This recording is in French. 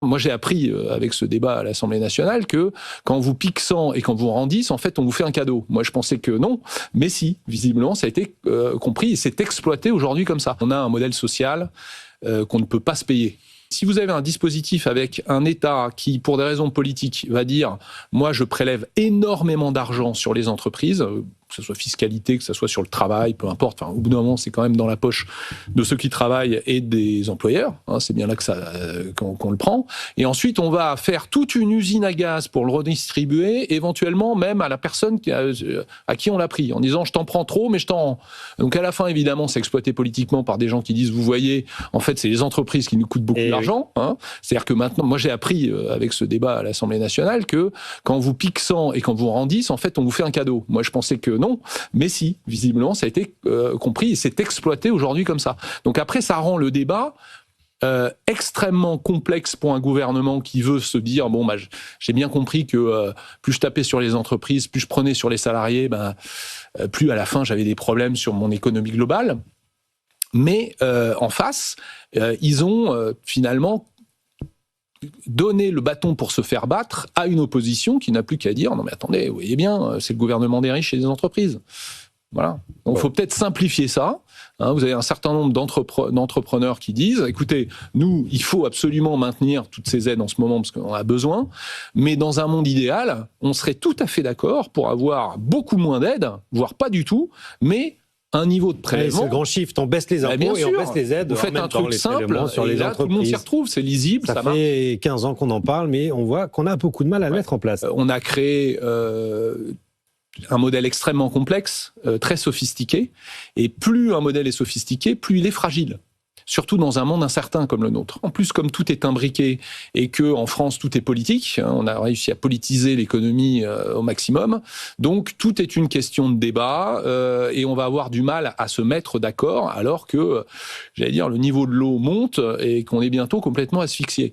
Moi, j'ai appris avec ce débat à l'Assemblée nationale que quand vous pique 100 et quand vous rend 10, en fait, on vous fait un cadeau. Moi, je pensais que non, mais si, visiblement, ça a été compris et c'est exploité aujourd'hui comme ça. On a un modèle social qu'on ne peut pas se payer. Si vous avez un dispositif avec un État qui, pour des raisons politiques, va dire « moi, je prélève énormément d'argent sur les entreprises », que ce soit fiscalité, que ce soit sur le travail, peu importe. Enfin, au bout d'un moment, c'est quand même dans la poche de ceux qui travaillent et des employeurs. Hein, c'est bien là que qu'on le prend. Et ensuite, on va faire toute une usine à gaz pour le redistribuer, éventuellement même à la personne à qui on l'a pris, en disant « je t'en prends trop, mais je t'en rends ». Donc à la fin, évidemment, c'est exploité politiquement par des gens qui disent « vous voyez, en fait, c'est les entreprises qui nous coûtent beaucoup d'argent hein ». C'est-à-dire que maintenant, moi j'ai appris avec ce débat à l'Assemblée nationale que quand vous pique 100 et quand vous rend 10, en fait, on vous fait un cadeau. Moi, je pensais que non, mais si, visiblement, ça a été compris et c'est exploité aujourd'hui comme ça. Donc après, ça rend le débat extrêmement complexe pour un gouvernement qui veut se dire bon, bah, j'ai bien compris que plus je tapais sur les entreprises, plus je prenais sur les salariés, plus à la fin j'avais des problèmes sur mon économie globale. Mais en face, ils ont finalement donner le bâton pour se faire battre à une opposition qui n'a plus qu'à dire non mais attendez, vous voyez bien, c'est le gouvernement des riches et des entreprises. Voilà. Donc il faut peut-être simplifier ça. Hein, vous avez un certain nombre d'entrepreneurs qui disent écoutez, nous, il faut absolument maintenir toutes ces aides en ce moment parce qu'on en a besoin, mais dans un monde idéal, on serait tout à fait d'accord pour avoir beaucoup moins d'aides, voire pas du tout, mais un niveau de prélèvement. C'est le grand shift, on baisse les impôts et on baisse les aides. Vous faites un truc simple sur les là, entreprises. Tout le monde s'y retrouve, c'est lisible, ça marche. Ça fait 15 ans qu'on en parle, mais on voit qu'on a beaucoup de mal à le mettre en place. On a créé un modèle extrêmement complexe, très sophistiqué, et plus un modèle est sophistiqué, plus il est fragile. Surtout dans un monde incertain comme le nôtre. En plus, comme tout est imbriqué et que en France tout est politique, on a réussi à politiser l'économie au maximum. Donc tout est une question de débat et on va avoir du mal à se mettre d'accord alors que, j'allais dire, le niveau de l'eau monte et qu'on est bientôt complètement asphyxié.